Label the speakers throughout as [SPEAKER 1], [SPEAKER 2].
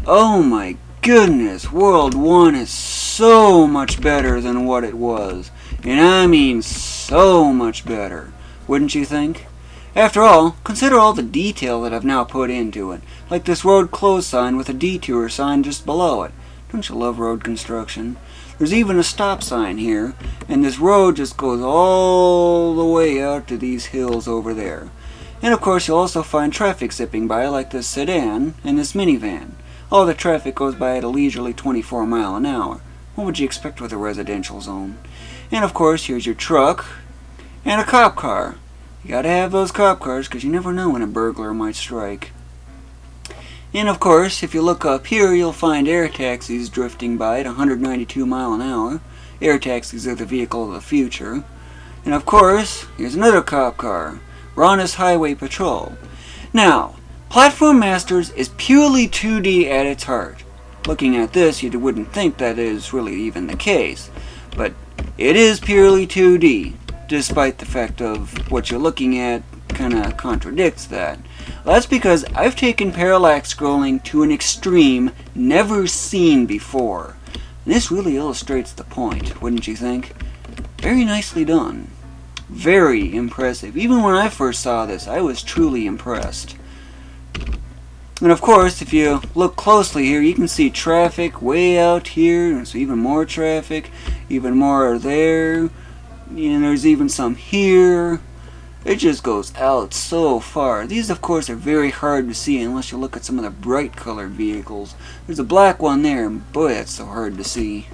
[SPEAKER 1] Oh my goodness, World 1 is so much better than what it was. And I mean so much better, wouldn't you think? After all, consider all the detail that I've now put into it, like this road closed sign with a detour sign just below it. Don't you love road construction? There's even a stop sign here, and this road just goes all the way out to these hills over there. And of course you'll also find traffic zipping by like this sedan and this minivan. All the traffic goes by at a leisurely 24 miles an hour. What would you expect with a residential zone? And of course here's your truck and a cop car. You gotta have those cop cars because you never know when a burglar might strike. And of course, if you look up here, you'll find air taxis drifting by at 192 miles an hour. Air taxis are the vehicle of the future. And of course, here's another cop car. We're on this highway patrol. Now, Platform Masters is purely 2D at its heart. Looking at this, you wouldn't think that is really even the case. But it is purely 2D, despite the fact of what you're looking at kinda contradicts that. Well, that's because I've taken parallax scrolling to an extreme never seen before. And this really illustrates the point, wouldn't you think? Very nicely done. Very impressive. Even when I first saw this, I was truly impressed. And of course, if you look closely here, you can see traffic way out here. There's even more traffic, even more there. And there's even some here. It just goes out so far. These, of course, are very hard to see unless you look at some of the bright colored vehicles. There's a black one there, and boy, that's so hard to see.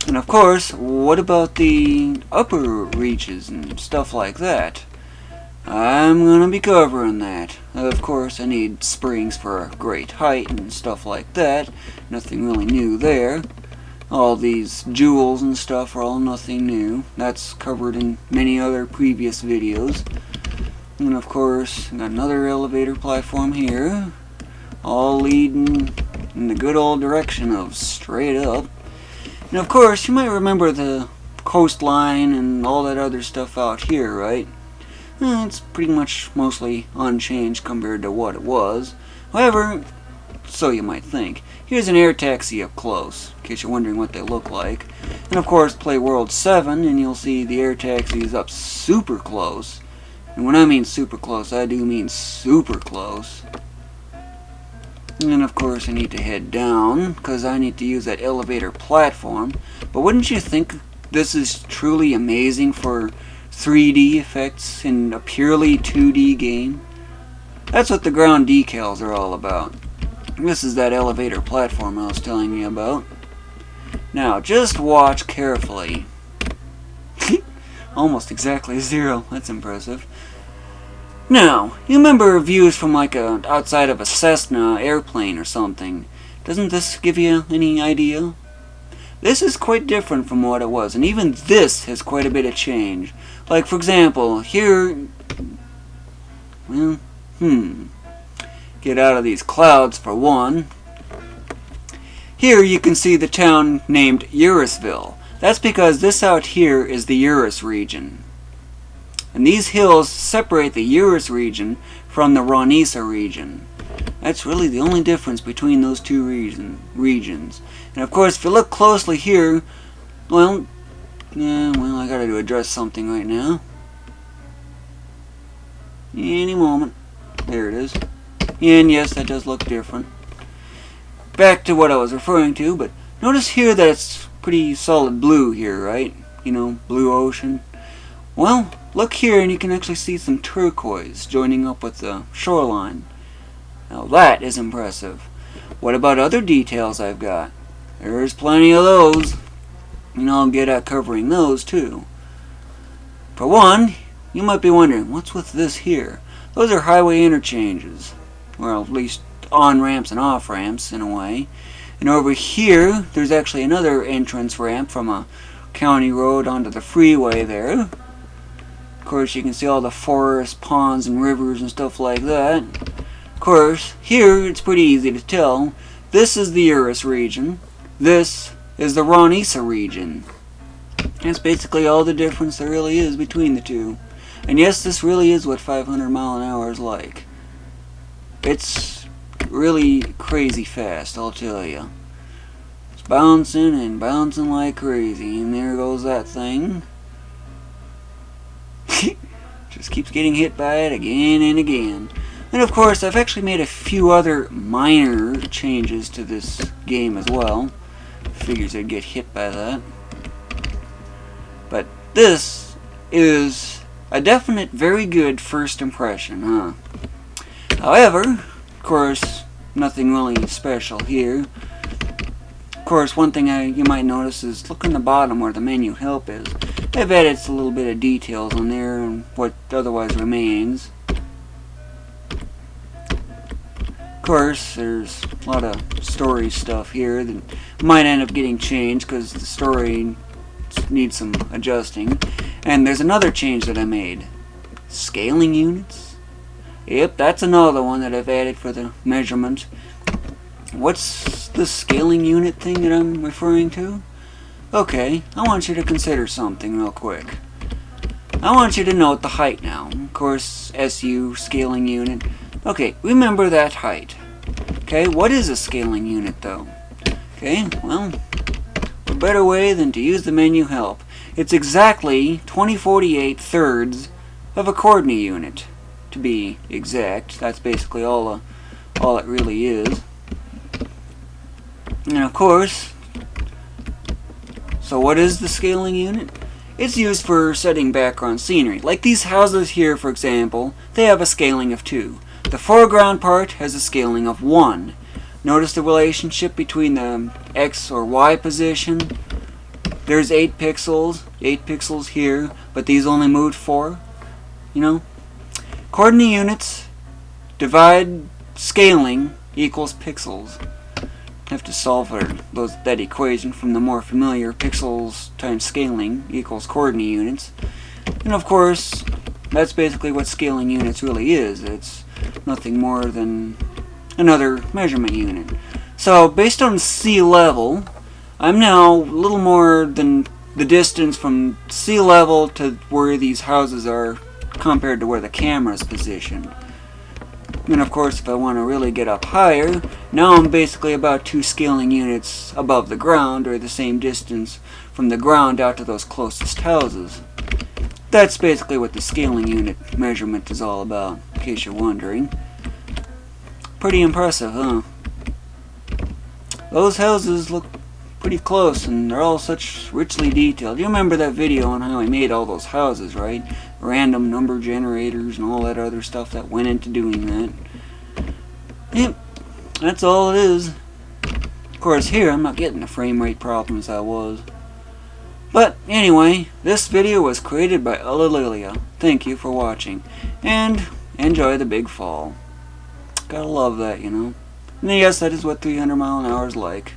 [SPEAKER 1] And of course, what about the upper reaches and stuff like that? I'm going to be covering that. Of course, I need springs for a great height and stuff like that. Nothing really new there. All these jewels and stuff are all nothing new. That's covered in many other previous videos. And of course, got another elevator platform here. All leading in the good old direction of straight up. And of course, you might remember the coastline and all that other stuff out here, right? It's pretty much mostly unchanged compared to what it was. However, so you might think. Here's an air taxi up close, in case you're wondering what they look like. And of course, play World 7 and you'll see the air taxis up super close. And when I mean super close, I do mean super close. And of course, I need to head down, because I need to use that elevator platform. But wouldn't you think this is truly amazing for 3D effects in a purely 2D game? That's what the ground decals are all about. This is that elevator platform I was telling you about. Now, just watch carefully. Almost exactly 0. That's impressive. Now, you remember views from like outside of a Cessna airplane or something. Doesn't this give you any idea? This is quite different from what it was, and even this has quite a bit of change. Like, for example, here... Well, get out of these clouds for one. Here you can see the town named Urusville. That's because this out here is the Urus region. And these hills separate the Urus region from the Ronisa region. That's really the only difference between those two regions. And of course, if you look closely here, I gotta address something right now. Any moment. There it is. And yes, that does look different. Back to what I was referring to, but notice here that it's pretty solid blue here, right? You know, blue ocean. Well, look here and you can actually see some turquoise joining up with the shoreline. Now that is impressive. What about other details I've got? There's plenty of those. And I'll get at covering those too. For one, you might be wondering, what's with this here? Those are highway interchanges. Well, at least on-ramps and off-ramps in a way. And over here, there's actually another entrance ramp from a county road onto the freeway there. Of course, you can see all the forests, ponds, and rivers and stuff like that. Of course, here it's pretty easy to tell. This is the Urus region. This is the Ronisa region. That's basically all the difference there really is between the two. And yes, this really is what 500 miles an hour is like. It's really crazy fast, I'll tell you. It's bouncing and bouncing like crazy, and there goes that thing. Just keeps getting hit by it again and again. And of course, I've actually made a few other minor changes to this game as well. Figures I'd get hit by that. But this is a definite very good first impression, huh? However, of course, nothing really special here. Of course, one thing you might notice is look on the bottom where the menu help is. I've added a little bit of details on there and what otherwise remains. Of course, there's a lot of story stuff here that might end up getting changed because the story needs some adjusting. And there's another change that I made. Scaling units? Yep, that's another one that I've added for the measurement. What's the scaling unit thing that I'm referring to? Okay, I want you to consider something real quick. I want you to note the height now. Of course, SU, scaling unit. Okay, remember that height. Okay, what is a scaling unit though? Okay, well, a better way than to use the menu help. It's exactly 2048 thirds of a coordinate unit, to be exact. That's basically all it really is. And of course, so what is the scaling unit? It's used for setting background scenery. Like these houses here, for example, they have a scaling of 2. The foreground part has a scaling of 1. Notice the relationship between the X or Y position. There's 8 pixels here, but these only moved 4. You know? Coordinate units divide scaling equals pixels. Have to solve that equation from the more familiar pixels times scaling equals coordinate units. And of course, that's basically what scaling units really is. It's nothing more than another measurement unit. So based on sea level, I'm now a little more than the distance from sea level to where these houses are compared to where the camera is positioned. And of course, if I want to really get up higher, now I'm basically about 2 scaling units above the ground, or the same distance from the ground out to those closest houses. That's basically what the scaling unit measurement is all about, in case you're wondering. Pretty impressive, huh? Those houses look pretty close, and they're all such richly detailed. You remember that video on how I made all those houses, right? Random number generators and all that other stuff that went into doing that. Yep, that's all it is. Of course, here I'm not getting the frame rate problems I was. But anyway, this video was created by Ulillillia. Thank you for watching, and enjoy the big fall. Gotta love that, you know. And yes, that is what 300 mile an hour is like.